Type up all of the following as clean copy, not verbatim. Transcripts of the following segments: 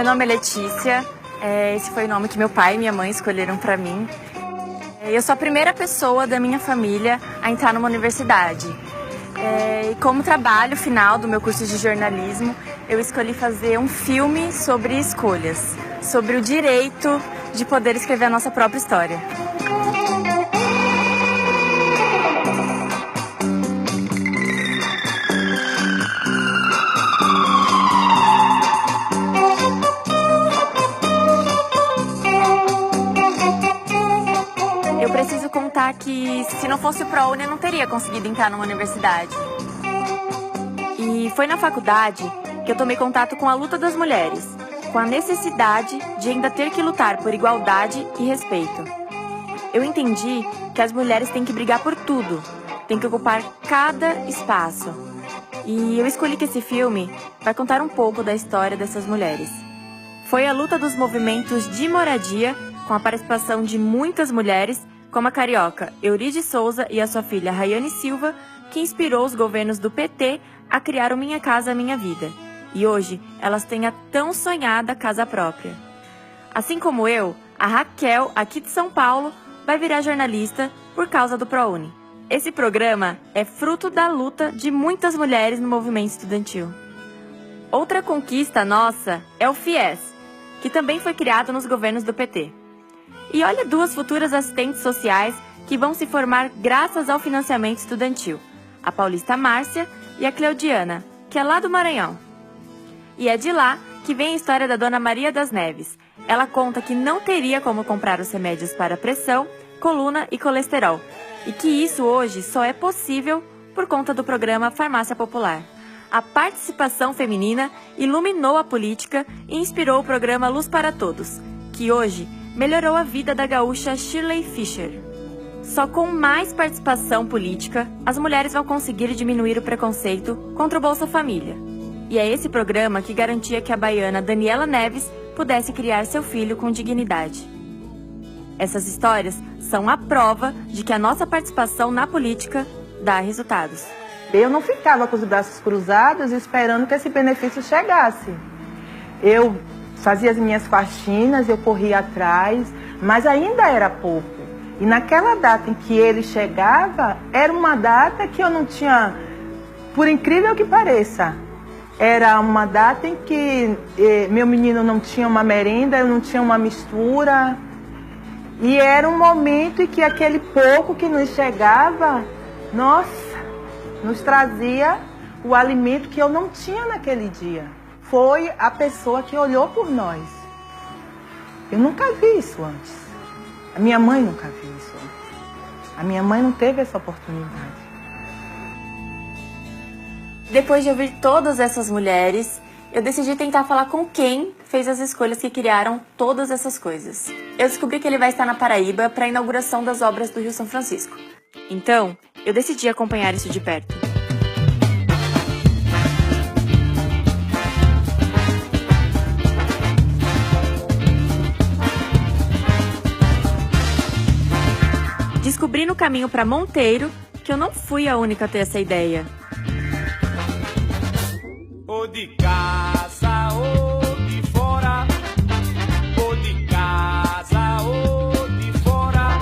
nome é Letícia, esse foi o nome que meu pai e minha mãe escolheram para mim. Eu sou a primeira pessoa da minha família a entrar numa universidade. E como trabalho final do meu curso de jornalismo, eu escolhi fazer um filme sobre escolhas, sobre o direito de poder escrever a nossa própria história. Eu preciso contar que se não fosse o ProUni eu não teria conseguido entrar numa universidade. E foi na faculdade que eu tomei contato com a luta das mulheres, com a necessidade de ainda ter que lutar por igualdade e respeito. Eu entendi que as mulheres têm que brigar por tudo, têm que ocupar cada espaço. E eu escolhi que esse filme vai contar um pouco da história dessas mulheres. Foi a luta dos movimentos de moradia, com a participação de muitas mulheres, como a carioca Euride Souza e a sua filha Rayane Silva, que inspirou os governos do PT a criar o Minha Casa Minha Vida. E hoje elas têm a tão sonhada casa própria. Assim como eu, a Raquel, aqui de São Paulo, vai virar jornalista por causa do ProUni. Esse programa é fruto da luta de muitas mulheres no movimento estudantil. Outra conquista nossa é o FIES, que também foi criado nos governos do PT. E olha duas futuras assistentes sociais que vão se formar graças ao financiamento estudantil. A paulista Márcia e a Cleudiana, que é lá do Maranhão. E é de lá que vem a história da Dona Maria das Neves. Ela conta que não teria como comprar os remédios para pressão, coluna e colesterol. E que isso hoje só é possível por conta do programa Farmácia Popular. A participação feminina iluminou a política e inspirou o programa Luz para Todos, que hoje melhorou a vida da gaúcha Shirley Fisher. Só com mais participação política, as mulheres vão conseguir diminuir o preconceito contra o Bolsa Família. E é esse programa que garantia que a baiana Daniela Neves pudesse criar seu filho com dignidade. Essas histórias são a prova de que a nossa participação na política dá resultados. Eu não ficava com os braços cruzados esperando que esse benefício chegasse. Eu fazia as minhas faxinas, eu corria atrás, mas ainda era pouco. E naquela data em que ele chegava, era uma data que eu não tinha, por incrível que pareça, era uma data em que meu menino não tinha uma merenda, eu não tinha uma mistura. E era um momento em que aquele pouco que nos chegava, nossa, nos trazia o alimento que eu não tinha naquele dia. Foi a pessoa que olhou por nós. Eu nunca vi isso antes. A minha mãe nunca viu isso antes. A minha mãe não teve essa oportunidade. Depois de ouvir todas essas mulheres, eu decidi tentar falar com quem fez as escolhas que criaram todas essas coisas. Eu descobri que ele vai estar na Paraíba para a inauguração das obras do Rio São Francisco. Então, eu decidi acompanhar isso de perto. Descobri no caminho para Monteiro que eu não fui a única a ter essa ideia. Ou de casa ou de fora, ou de casa ou de fora,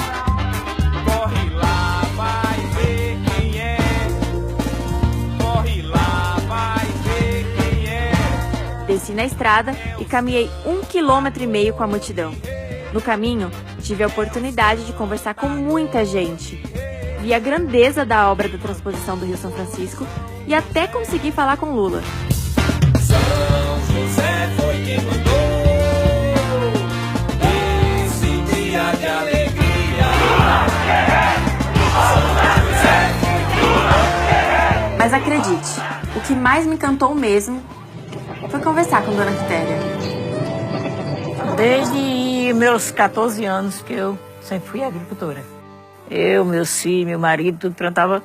corre lá, vai ver quem é, corre lá, vai ver quem é. Desci na estrada e caminhei 1,5 km com a multidão. No caminho, tive a oportunidade de conversar com muita gente. Vi a grandeza da obra da transposição do Rio São Francisco e até consegui falar com Lula. São José foi quem mandou esse dia de alegria. São José foi. Mas acredite, o que mais me encantou mesmo foi conversar com Dona Quitéria. Desde meus 14 anos que eu sempre fui agricultora. Eu, meus filhos, meu marido, tudo plantava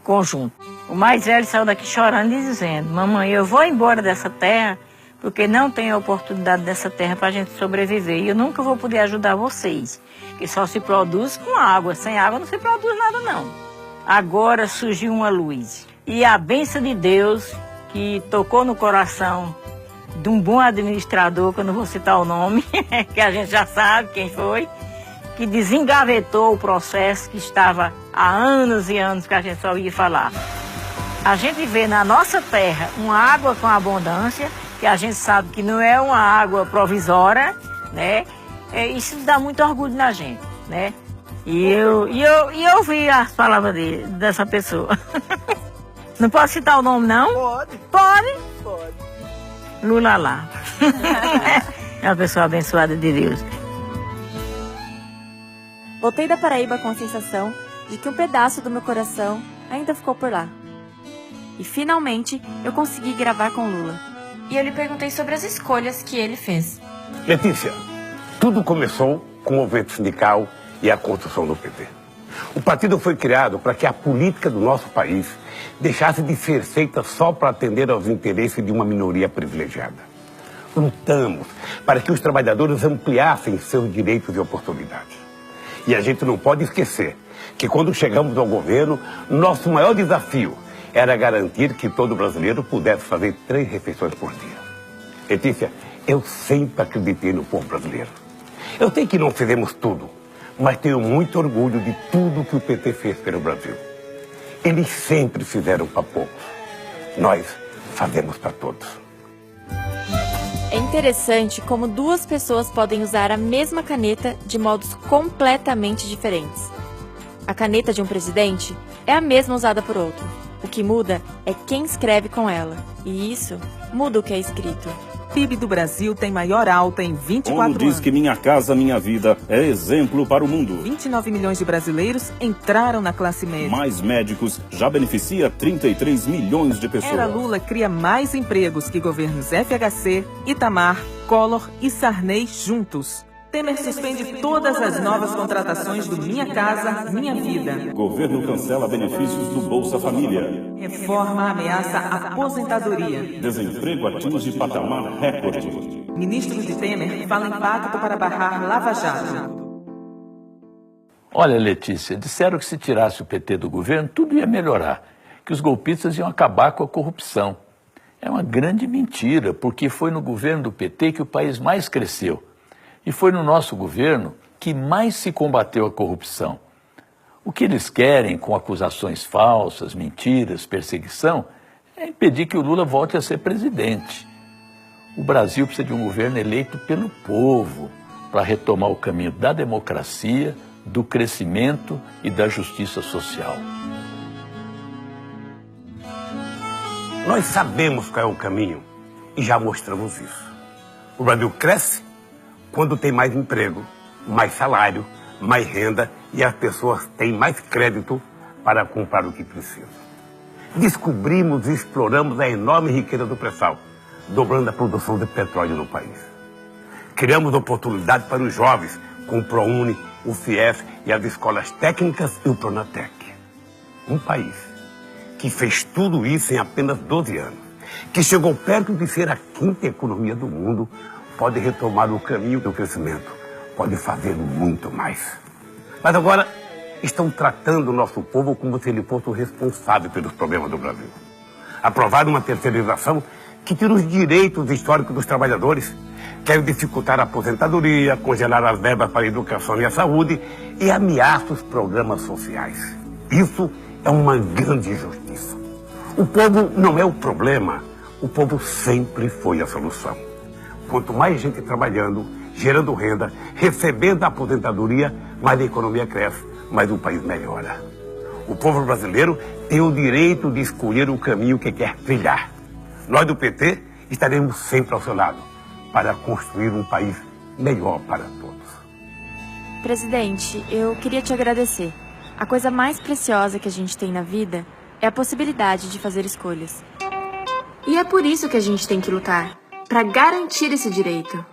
conjunto. O mais velho saiu daqui chorando e dizendo: mamãe, eu vou embora dessa terra porque não tem a oportunidade dessa terra para a gente sobreviver. E eu nunca vou poder ajudar vocês, que só se produz com água. Sem água não se produz nada, não. Agora surgiu uma luz. E a bênção de Deus que tocou no coração de um bom administrador, que eu não vou citar o nome, que a gente já sabe quem foi, que desengavetou o processo que estava há anos e anos que a gente só ouvia falar. A gente vê na nossa terra uma água com abundância, que a gente sabe que não é uma água provisória, né? Isso dá muito orgulho na gente, né? E eu ouvi as palavras dessa pessoa. Não posso citar o nome, não? Pode. Pode? Pode. Lula lá. É uma pessoa abençoada de Deus. Voltei da Paraíba com a sensação de que um pedaço do meu coração ainda ficou por lá. E finalmente eu consegui gravar com Lula. E eu lhe perguntei sobre as escolhas que ele fez. Letícia, tudo começou com o movimento sindical e a construção do PT. O partido foi criado para que a política do nosso país deixasse de ser feita só para atender aos interesses de uma minoria privilegiada. Lutamos para que os trabalhadores ampliassem seus direitos e oportunidades. E a gente não pode esquecer que quando chegamos ao governo, nosso maior desafio era garantir que todo brasileiro pudesse fazer 3 refeições por dia. Letícia, eu sempre acreditei no povo brasileiro. Eu sei que não fizemos tudo, mas tenho muito orgulho de tudo que o PT fez pelo Brasil. Eles sempre fizeram para poucos. Nós fazemos para todos. É interessante como 2 pessoas podem usar a mesma caneta de modos completamente diferentes. A caneta de um presidente é a mesma usada por outro. O que muda é quem escreve com ela. E isso muda o que é escrito. O PIB do Brasil tem maior alta em 24 anos. diz que Minha Casa Minha Vida é exemplo para o mundo. 29 milhões de brasileiros entraram na classe média. Mais médicos, já beneficia 33 milhões de pessoas. Era Lula cria mais empregos que governos FHC, Itamar, Collor e Sarney juntos. Temer suspende todas as novas contratações do Minha Casa Minha Vida. Governo cancela benefícios do Bolsa Família. Reforma ameaça aposentadoria. Desemprego atinge patamar recorde. Ministro de Temer fala em pacto para barrar Lava Jato. Olha, Letícia, disseram que se tirasse o PT do governo, tudo ia melhorar, que os golpistas iam acabar com a corrupção. É uma grande mentira, porque foi no governo do PT que o país mais cresceu. E foi no nosso governo que mais se combateu a corrupção. O que eles querem com acusações falsas, mentiras, perseguição, é impedir que o Lula volte a ser presidente. O Brasil precisa de um governo eleito pelo povo para retomar o caminho da democracia, do crescimento e da justiça social. Nós sabemos qual é o caminho e já mostramos isso. O Brasil cresce quando tem mais emprego, mais salário, mais renda e as pessoas têm mais crédito para comprar o que precisam. Descobrimos e exploramos a enorme riqueza do pré-sal, dobrando a produção de petróleo no país. Criamos oportunidades para os jovens com o ProUni, o FIES e as escolas técnicas e o Pronatec. Um país que fez tudo isso em apenas 12 anos, que chegou perto de ser a 5ª economia do mundo, pode retomar o caminho do crescimento, pode fazer muito mais. Mas agora estão tratando o nosso povo como se ele fosse o responsável pelos problemas do Brasil. Aprovaram uma terceirização que tira os direitos históricos dos trabalhadores, querem dificultar a aposentadoria, congelar as verbas para a educação e a saúde e ameaça os programas sociais. Isso é uma grande injustiça. O povo não é o problema, o povo sempre foi a solução. Quanto mais gente trabalhando, gerando renda, recebendo a aposentadoria, mais a economia cresce, mais o país melhora. O povo brasileiro tem o direito de escolher o caminho que quer trilhar. Nós do PT estaremos sempre ao seu lado para construir um país melhor para todos. Presidente, eu queria te agradecer. A coisa mais preciosa que a gente tem na vida é a possibilidade de fazer escolhas. E é por isso que a gente tem que lutar, para garantir esse direito.